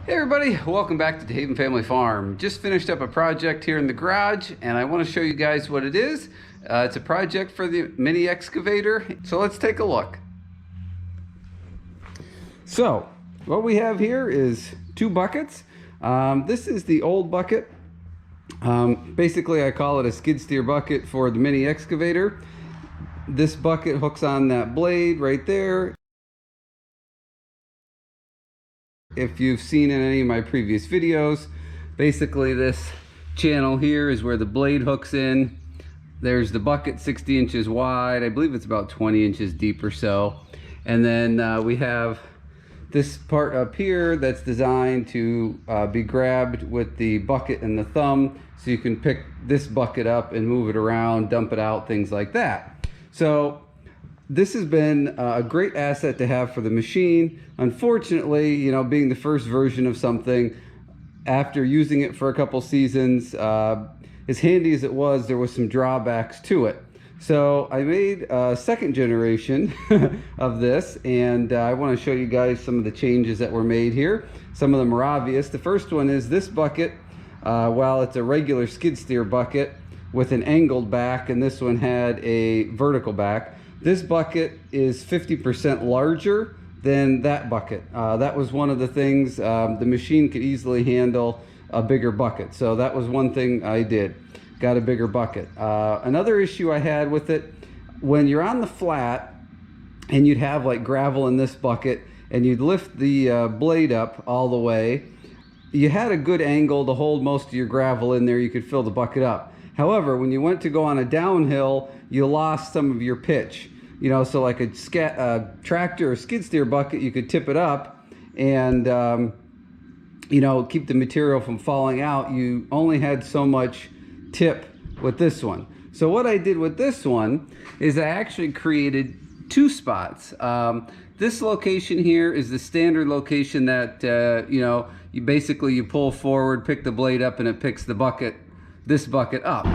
Hey everybody, welcome back to the Haven Family Farm. Just finished up a project here in the garage and I want to show you guys what it is. It's a project for the mini excavator, so let's take a look. So what we have here is two buckets. This is the old bucket. Basically I call it a skid steer bucket for the mini excavator. This bucket hooks on that blade right there. If you've seen in any of my previous videos, basically this channel here is where the blade hooks in. There's the bucket 60 inches wide. I believe it's about 20 inches deep or so. And then we have this part up here that's designed to be grabbed with the bucket and the thumb, so you can pick this bucket up and move it around, dump it out, things like that. So this has been a great asset to have for the machine. Unfortunately, you know, being the first version of something, after using it for a couple seasons, as handy as it was, there was some drawbacks to it. So I made a second generation of this, and I want to show you guys some of the changes that were made here. Some of them are obvious. The first one is this bucket, while it's a regular skid steer bucket with an angled back, and this one had a vertical back, this bucket is 50% larger than that bucket. That was one of the things. The machine could easily handle a bigger bucket. So that was one thing I did. Got a bigger bucket. Another issue I had with it, when you're on the flat and you'd have like gravel in this bucket and you'd lift the blade up all the way, you had a good angle to hold most of your gravel in there. You could fill the bucket up. However, when you went to go on a downhill, you lost some of your pitch. You know, so like a tractor or skid steer bucket, you could tip it up and, you know, keep the material from falling out. You only had so much tip with this one. So what I did with this one is I actually created two spots. This location here is the standard location that, you know, you pull forward, pick the blade up, and it picks the bucket, this bucket up.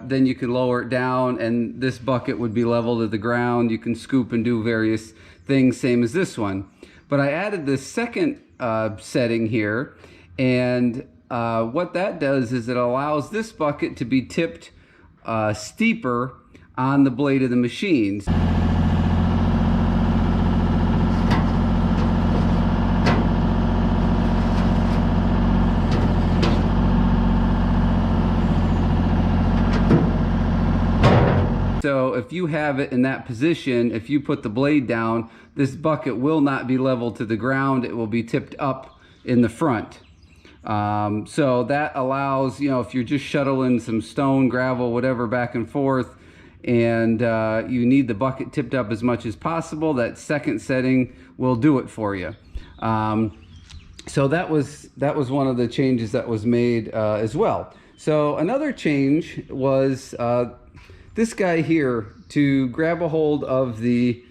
Then you can lower it down and this bucket would be level to the ground. You can scoop and do various things, same as this one. But I added this second setting here, and what that does is it allows this bucket to be tipped steeper on the blade of the machine. So if you have it in that position, if you put the blade down, this bucket will not be level to the ground. It will be tipped up in the front. So that allows, you know, if you're just shuttling some stone, gravel, whatever back and forth, and you need the bucket tipped up as much as possible, that second setting will do it for you. So that was one of the changes that was made as well. So another change was this guy here, to grab a hold of the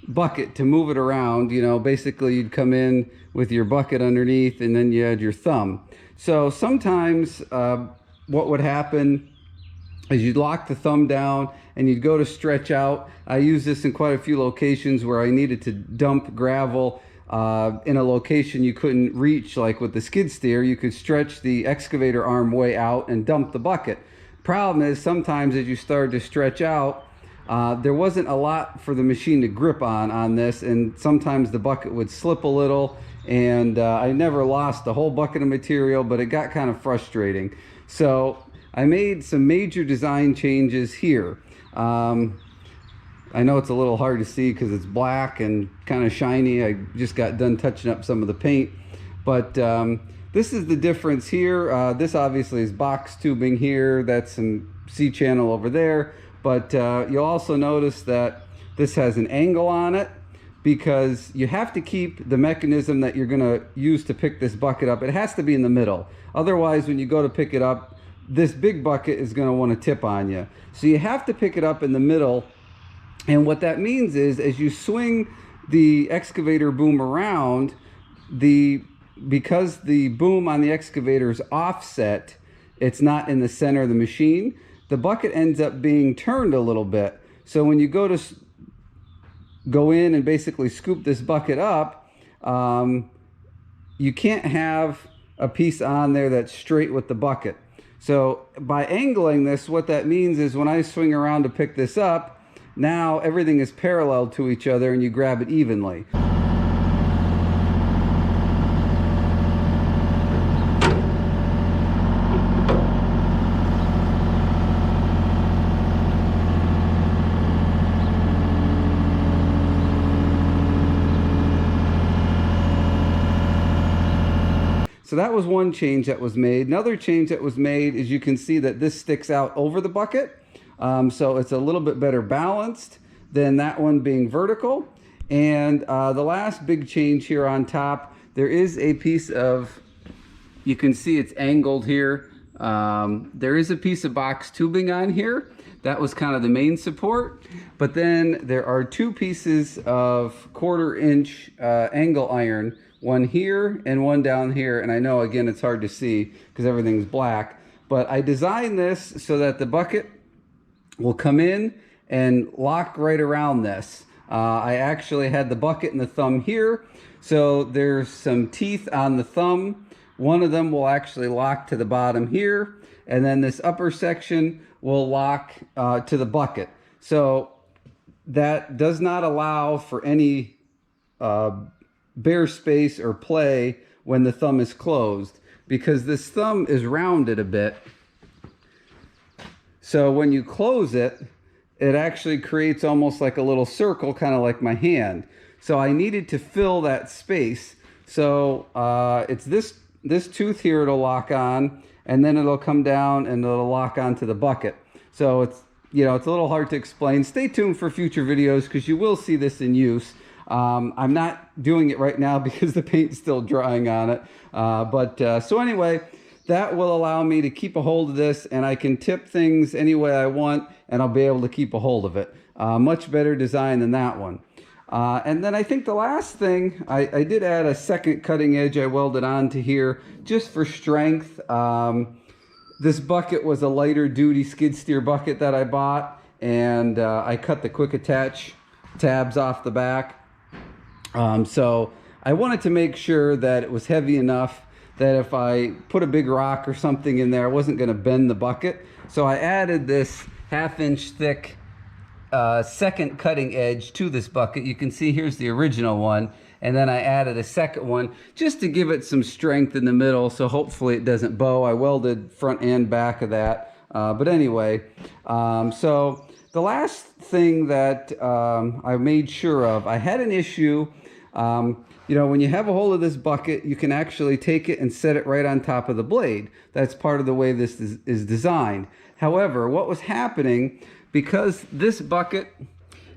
bucket to move it around. You know, basically you'd come in with your bucket underneath and then you had your thumb. So sometimes what would happen is you'd lock the thumb down and you'd go to stretch out. I use this in quite a few locations where I needed to dump gravel in a location you couldn't reach, like with the skid steer. You could stretch the excavator arm way out and dump the bucket. Problem is, sometimes as you started to stretch out, there wasn't a lot for the machine to grip on this, and sometimes the bucket would slip a little, and I never lost the whole bucket of material, but it got kind of frustrating. So I made some major design changes here. I know it's a little hard to see because it's black and kind of shiny. I just got done touching up some of the paint, but this is the difference here. This obviously is box tubing here. That's some C-channel over there. But you'll also notice that this has an angle on it, because you have to keep the mechanism that you're going to use to pick this bucket up. It has to be in the middle. Otherwise, when you go to pick it up, this big bucket is going to want to tip on you. So you have to pick it up in the middle. And what that means is, as you swing the excavator boom around, because the boom on the excavator is offset, it's not in the center of the machine, the bucket ends up being turned a little bit. So when you go in and basically scoop this bucket up, you can't have a piece on there that's straight with the bucket. So by angling this, what that means is when I swing around to pick this up, now everything is parallel to each other and you grab it evenly. So that was one change that was made. Another change that was made is you can see that this sticks out over the bucket. So it's a little bit better balanced than that one being vertical. And the last big change here on top, there is a piece of, you can see it's angled here. There is a piece of box tubing on here. That was kind of the main support. But then there are two pieces of 1/4 inch angle iron, one here and one down here. And I know, again, it's hard to see because everything's black. But I designed this so that the bucket will come in and lock right around this. I actually had the bucket and the thumb here. So there's some teeth on the thumb. One of them will actually lock to the bottom here. And then this upper section will lock to the bucket. So that does not allow for any bare space or play when the thumb is closed, because this thumb is rounded a bit. So when you close it, it actually creates almost like a little circle, kind of like my hand. So I needed to fill that space. So it's this tooth here it'll lock on, and then it'll come down and it'll lock onto the bucket. So it's, you know, it's a little hard to explain. Stay tuned for future videos because you will see this in use. I'm not doing it right now because the paint's still drying on it. So anyway, that will allow me to keep a hold of this, and I can tip things any way I want and I'll be able to keep a hold of it. Much better design than that one. And then I think the last thing, I did add a second cutting edge I welded onto here just for strength. This bucket was a lighter duty skid steer bucket that I bought, and I cut the quick attach tabs off the back. So I wanted to make sure that it was heavy enough that if I put a big rock or something in there, I wasn't going to bend the bucket. So I added this 1/2 inch thick second cutting edge to this bucket. You can see here's the original one, and then I added a second one just to give it some strength in the middle, so hopefully it doesn't bow. I welded front and back of that, but anyway, so the last thing that I made sure of, I had an issue. You know, when you have a hold of this bucket, you can actually take it and set it right on top of the blade. That's part of the way this is designed. However, what was happening, because this bucket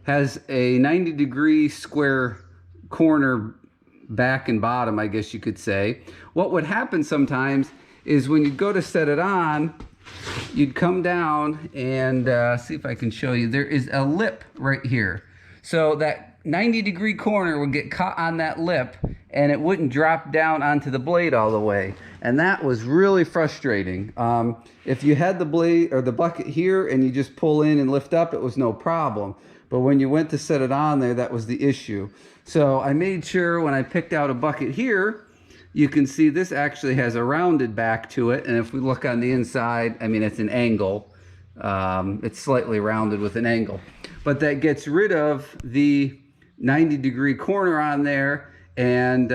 has a 90-degree square corner back and bottom, I guess you could say, what would happen sometimes is when you go to set it on, you'd come down and see if I can show you. There is a lip right here. So that 90-degree corner would get caught on that lip and it wouldn't drop down onto the blade all the way. And that was really frustrating. If you had the blade or the bucket here and you just pull in and lift up, it was no problem. But when you went to set it on there, that was the issue. So I made sure when I picked out a bucket here, you can see this actually has a rounded back to it. And if we look on the inside, I mean, it's an angle. It's slightly rounded with an angle. But that gets rid of the 90-degree corner on there, and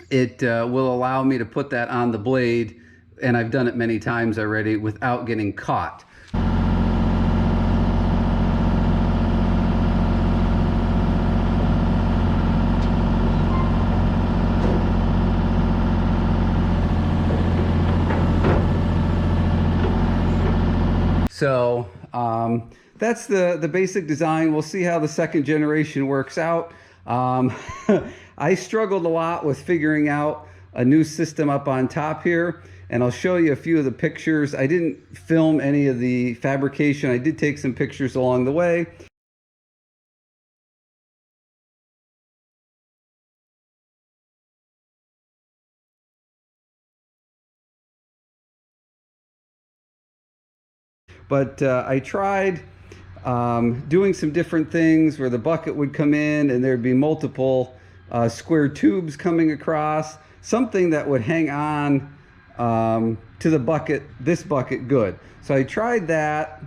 it will allow me to put that on the blade, and I've done it many times already without getting caught. So that's the basic design. We'll see how the second generation works out. I struggled a lot with figuring out a new system up on top here, and I'll show you a few of the pictures. I didn't film any of the fabrication. I did take some pictures along the way. But I tried doing some different things where the bucket would come in and there'd be multiple square tubes coming across, something that would hang on to the bucket, this bucket good. So I tried that,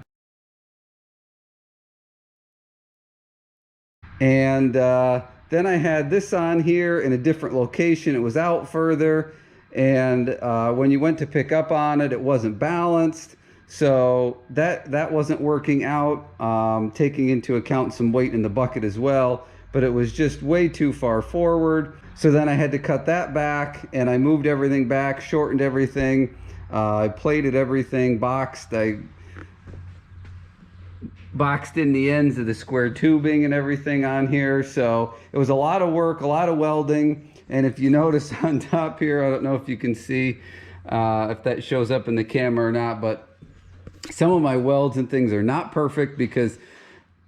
and then I had this on here in a different location. It was out further, and when you went to pick up on it, it wasn't balanced. So that wasn't working out, taking into account some weight in the bucket as well, but it was just way too far forward. So then I had to cut that back, and I moved everything back, shortened everything. I plated everything, I boxed in the ends of the square tubing and everything on here. So it was a lot of work, a lot of welding. And if you notice on top here, I don't know if you can see if that shows up in the camera or not, but some of my welds and things are not perfect because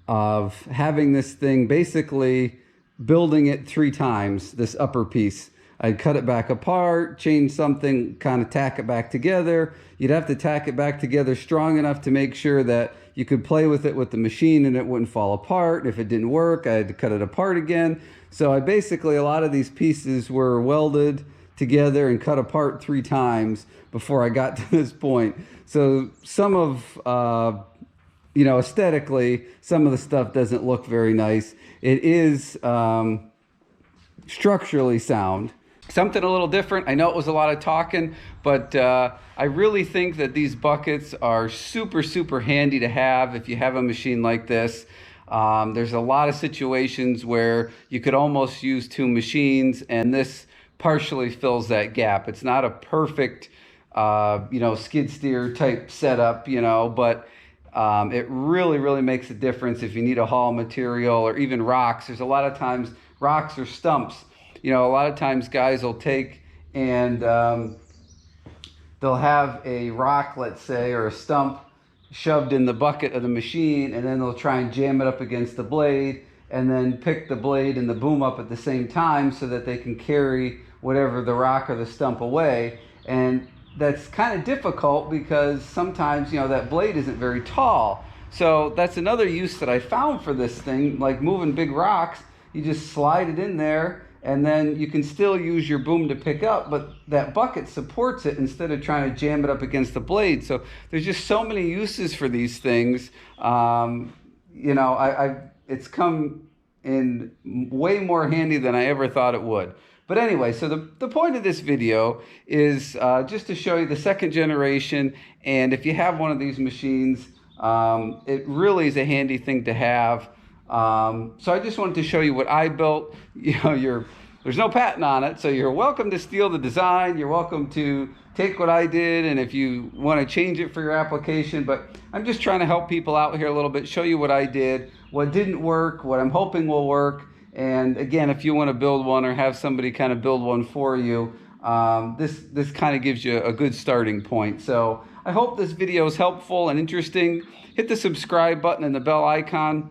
of having this thing, basically building it 3 times, this upper piece. I'd cut it back apart, change something, kind of tack it back together. You'd have to tack it back together strong enough to make sure that you could play with it with the machine and it wouldn't fall apart. And if it didn't work, I had to cut it apart again. So I basically, a lot of these pieces were welded together and cut apart 3 times before I got to this point. So some of, you know, aesthetically, some of the stuff doesn't look very nice. It is structurally sound. Something a little different. I know it was a lot of talking, but I really think that these buckets are super, super handy to have if you have a machine like this. There's a lot of situations where you could almost use 2 machines, and this partially fills that gap. It's not a perfect, you know, skid steer type setup, you know, but it really, really makes a difference if you need a haul material or even rocks. There's a lot of times rocks or stumps. You know, a lot of times guys will take and they'll have a rock, let's say, or a stump shoved in the bucket of the machine, and then they'll try and jam it up against the blade and then pick the blade and the boom up at the same time so that they can carry whatever the rock or the stump away. And that's kind of difficult because sometimes, you know, that blade isn't very tall. So that's another use that I found for this thing, like moving big rocks. You just slide it in there, and then you can still use your boom to pick up, but that bucket supports it instead of trying to jam it up against the blade. So there's just so many uses for these things. You know, it's come in way more handy than I ever thought it would. But anyway, so the point of this video is just to show you the 2nd generation, and if you have one of these machines, it really is a handy thing to have. So I just wanted to show you what I built. You know, there's no patent on it, so you're welcome to steal the design. You're welcome to take what I did, and if you want to change it for your application, but I'm just trying to help people out here a little bit, show you what I did, what didn't work, what I'm hoping will work. And again, if you want to build one or have somebody kind of build one for you, this kind of gives you a good starting point. So I hope this video is helpful and interesting. Hit the subscribe button and the bell icon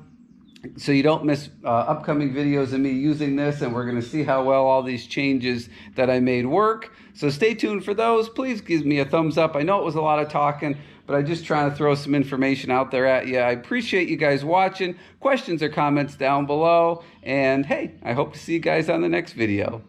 so you don't miss upcoming videos of me using this, and we're going to see how well all these changes that I made work. So stay tuned for those. Please give me a thumbs up. I know it was a lot of talking, but I'm just trying to throw some information out there at you. I appreciate you guys watching. Questions or comments down below. And hey, I hope to see you guys on the next video.